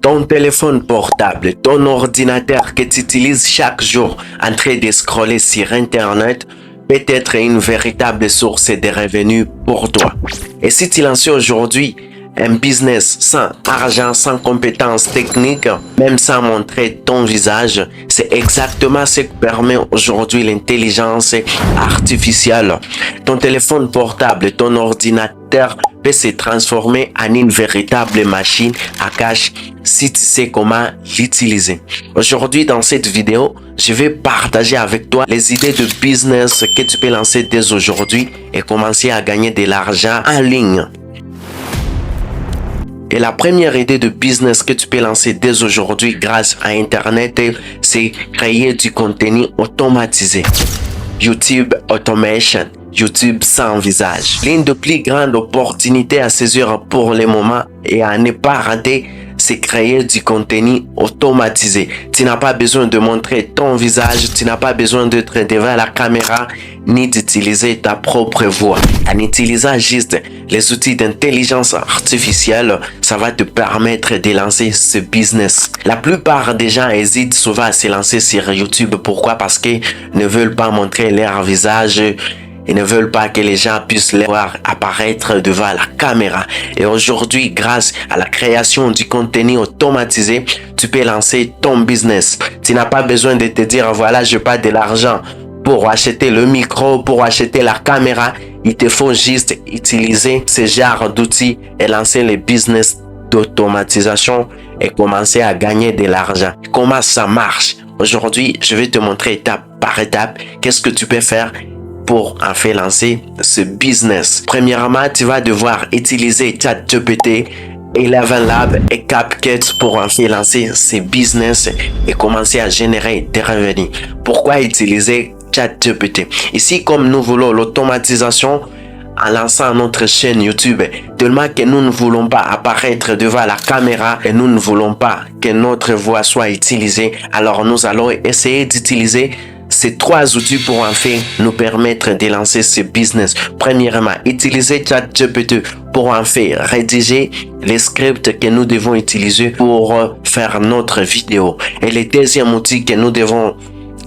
Ton téléphone portable, ton ordinateur que tu utilises chaque jour en train de scroller sur Internet peut être une véritable source de revenus pour toi. Et si tu lances aujourd'hui un business sans argent, sans compétences techniques, même sans montrer ton visage, c'est exactement ce que permet aujourd'hui l'intelligence artificielle. Ton téléphone portable, ton ordinateur peut se transformer en une véritable machine à cash si tu sais comment l'utiliser. Aujourd'hui, dans cette vidéo, je vais partager avec toi les idées de business que tu peux lancer dès aujourd'hui et commencer à gagner de l'argent en ligne. Et la première idée de business que tu peux lancer dès aujourd'hui grâce à Internet, c'est créer du contenu automatisé. YouTube Automation, YouTube sans visage. L'une des plus grandes opportunités à saisir pour le moment et à ne pas rater, c'est créer du contenu automatisé. Tu n'as pas besoin de montrer ton visage, tu n'as pas besoin d'être devant la caméra, ni d'utiliser ta propre voix. En utilisant juste les outils d'intelligence artificielle, ça va te permettre de lancer ce business. La plupart des gens hésitent souvent à se lancer sur YouTube. Pourquoi? Parce qu'ils ne veulent pas montrer leur visage. Ils ne veulent pas que les gens puissent les voir apparaître devant la caméra. Et aujourd'hui, grâce à la création du contenu automatisé, tu peux lancer ton business. Tu n'as pas besoin de te dire, voilà, je n'ai pas de l'argent pour acheter le micro, pour acheter la caméra. Il te faut juste utiliser ce genre d'outils et lancer le business d'automatisation et commencer à gagner de l'argent. Comment ça marche? Aujourd'hui, je vais te montrer étape par étape qu'est-ce que tu peux faire pour en fait lancer ce business. Premièrement, tu vas devoir utiliser ChatGPT, Eleven Labs et CapCut pour en fait lancer ce business et commencer à générer des revenus. Pourquoi utiliser ChatGPT? Ici, comme nous voulons l'automatisation en lançant notre chaîne YouTube, tellement que nous ne voulons pas apparaître devant la caméra et nous ne voulons pas que notre voix soit utilisée, alors nous allons essayer d'utiliser ces trois outils pour en fait nous permettre de lancer ce business. Premièrement, utiliser ChatGPT pour en fait rédiger les scripts que nous devons utiliser pour faire notre vidéo. Et le deuxième outil que nous devons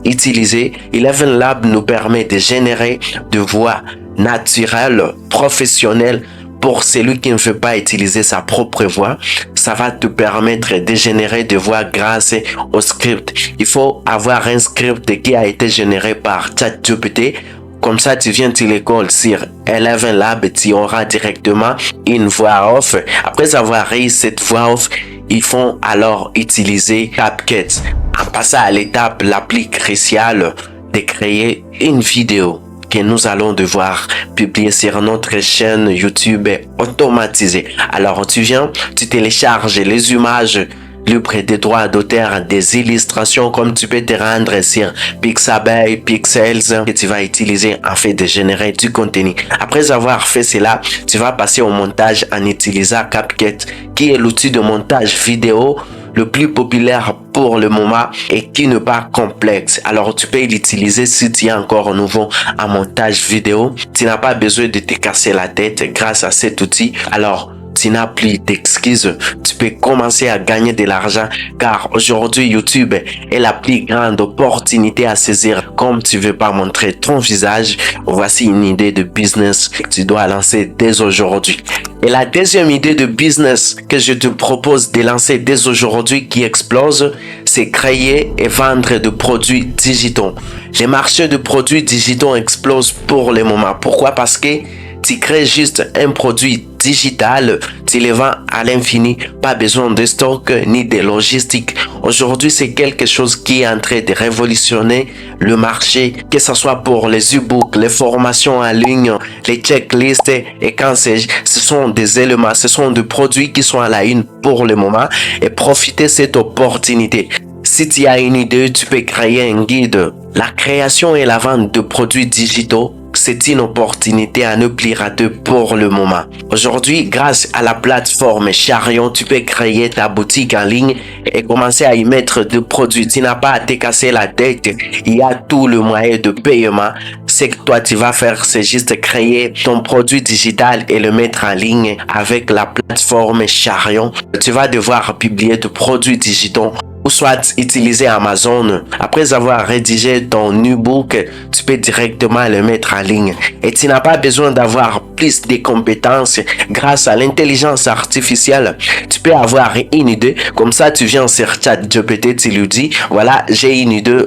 utiliser, Eleven Labs nous permet de générer de voix naturelle, professionnelle. Pour celui qui ne veut pas utiliser sa propre voix, ça va te permettre de générer des voix grâce au script. Il faut avoir un script qui a été généré par ChatGPT. Comme ça, tu viens, tu l'écoles sur Eleven Labs, tu auras directement une voix off. Après avoir eu cette voix off, ils font alors utiliser CapCut. En passant à l'étape la plus cruciale de créer une vidéo que nous allons devoir publier sur notre chaîne YouTube automatisée. Alors tu viens, tu télécharges les images libres des droits d'auteur, des illustrations, comme tu peux te rendre sur Pixabay, Pixels, que tu vas utiliser en fait de générer du contenu. Après avoir fait cela, tu vas passer au montage en utilisant CapCut, qui est l'outil de montage vidéo le plus populaire pour le moment et qui n'est pas complexe. Alors tu peux l'utiliser si tu es encore nouveau en montage vidéo. Tu n'as pas besoin de te casser la tête grâce à cet outil. Alors tu n'as plus d'excuses. Tu peux commencer à gagner de l'argent car aujourd'hui YouTube est la plus grande opportunité à saisir. Comme tu veux pas montrer ton visage, voici une idée de business que tu dois lancer dès aujourd'hui. Et la deuxième idée de business que je te propose de lancer dès aujourd'hui qui explose, c'est créer et vendre de produits digitaux. Les marchés de produits digitaux explosent pour le moment. Pourquoi? Parce que tu crées juste un produit digital, tu le vends à l'infini, pas besoin de stock ni de logistique. Aujourd'hui, c'est quelque chose qui est en train de révolutionner le marché, que ce soit pour les e-books, les formations en ligne, les checklists, et quand ce sont des éléments, ce sont des produits qui sont à la une pour le moment, et profitez de cette opportunité. Si tu as une idée, tu peux créer un guide. La création et la vente de produits digitaux, c'est une opportunité à ne plus rater pour le moment. Aujourd'hui, grâce à la plateforme Chariot, tu peux créer ta boutique en ligne et commencer à y mettre des produits. Tu n'as pas à te casser la tête. Il y a tout le moyen de paiement ce que toi tu vas faire, c'est juste créer ton produit digital et le mettre en ligne avec la plateforme Chariot. Tu vas devoir publier tes produits digitaux ou soit utiliser Amazon. Après avoir rédigé ton e-book, tu peux directement le mettre en ligne. Et tu n'as pas besoin d'avoir plus de compétences. Grâce à l'intelligence artificielle, tu peux avoir une idée. Comme ça, tu viens sur ChatGPT, tu lui dis, voilà, j'ai une idée.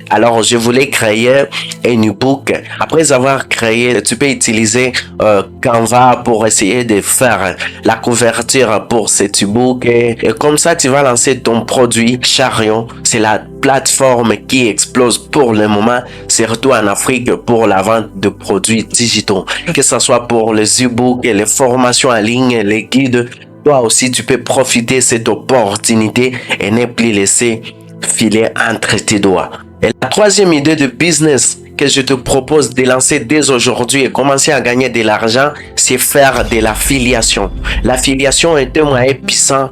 Alors, je voulais créer un e-book. Après avoir créé, tu peux utiliser Canva pour essayer de faire la couverture pour cet e-book. Et comme ça, tu vas lancer ton produit Chariot. C'est la plateforme qui explose pour le moment, surtout en Afrique, pour la vente de produits digitaux. Que ce soit pour les e-books, les formations en ligne, les guides, toi aussi, tu peux profiter de cette opportunité et ne plus laisser filer entre tes doigts. Et la troisième idée de business que je te propose de lancer dès aujourd'hui et commencer à gagner de l'argent, c'est faire de l'affiliation. L'affiliation est un moyen puissant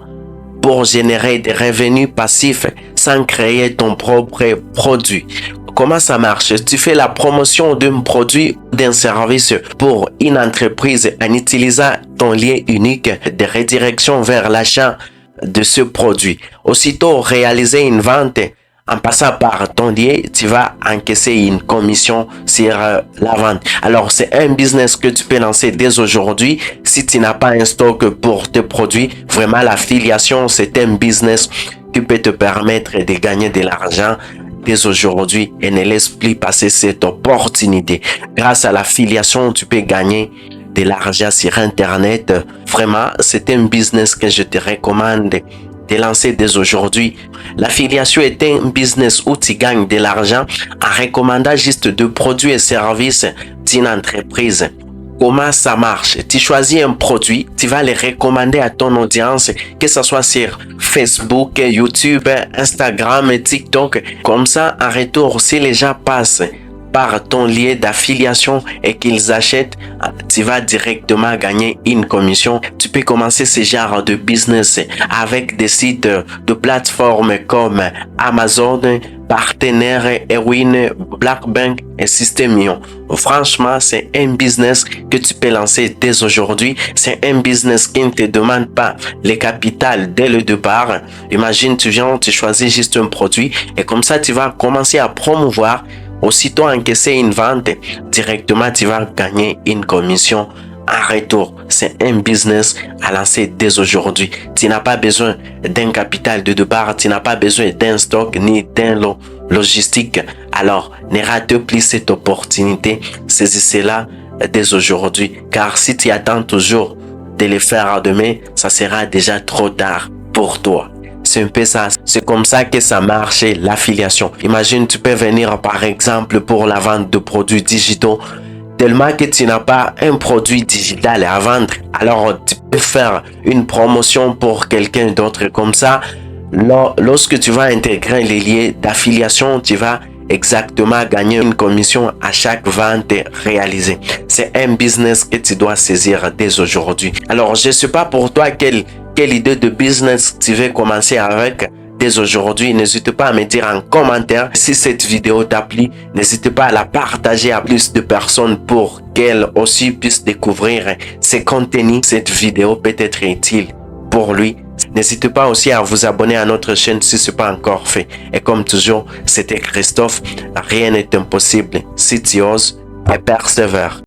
pour générer des revenus passifs sans créer ton propre produit. Comment ça marche? Tu fais la promotion d'un produit ou d'un service pour une entreprise en utilisant ton lien unique de redirection vers l'achat de ce produit. Aussitôt réaliser une vente, en passant par ton lien, tu vas encaisser une commission sur la vente. Alors, c'est un business que tu peux lancer dès aujourd'hui. Si tu n'as pas un stock pour tes produits, vraiment l'affiliation, c'est un business qui peut te permettre de gagner de l'argent dès aujourd'hui et ne laisse plus passer cette opportunité. Grâce à l'affiliation, tu peux gagner de l'argent sur Internet. Vraiment, c'est un business que je te recommande de lancer dès aujourd'hui. L'affiliation est un business où tu gagnes de l'argent en recommandant juste deux produits et services d'une entreprise. Comment ça marche? Tu choisis un produit, tu vas le recommander à ton audience, que ce soit sur Facebook, YouTube, Instagram, TikTok. Comme ça, en retour, si les gens passent par ton lien d'affiliation et qu'ils achètent, tu vas directement gagner une commission. Tu peux commencer ce genre de business avec des sites de plateformes comme Amazon, Partenaire, Ewin, Blackbank et Systemion. Franchement, c'est un business que tu peux lancer dès aujourd'hui. C'est un business qui ne te demande pas le capital dès le départ. Imagine, tu viens, tu choisis juste un produit et comme ça, tu vas commencer à promouvoir. Aussitôt encaisser une vente, directement tu vas gagner une commission en retour. C'est un business à lancer dès aujourd'hui. Tu n'as pas besoin d'un capital de départ, tu n'as pas besoin d'un stock ni d'un logistique. Alors, ne rate plus cette opportunité. Saisissez-la dès aujourd'hui. Car si tu attends toujours de le faire demain, ça sera déjà trop tard pour toi. C'est un peu ça. C'est comme ça que ça marche, l'affiliation. Imagine, tu peux venir par exemple pour la vente de produits digitaux. Tellement que tu n'as pas un produit digital à vendre. Alors, tu peux faire une promotion pour quelqu'un d'autre comme ça. Lorsque tu vas intégrer les liens d'affiliation, tu vas exactement gagner une commission à chaque vente réalisée. C'est un business que tu dois saisir dès aujourd'hui. Alors, je ne sais pas pour toi quelle idée de business tu veux commencer avec dès aujourd'hui. N'hésite pas à me dire en commentaire si cette vidéo t'a plu. N'hésite pas à la partager à plus de personnes pour qu'elles aussi puissent découvrir ces contenus. Cette vidéo peut être utile pour lui. N'hésitez pas aussi à vous abonner à notre chaîne si ce n'est pas encore fait. Et comme toujours, c'était Christophe. Rien n'est impossible si tu oses et persévères.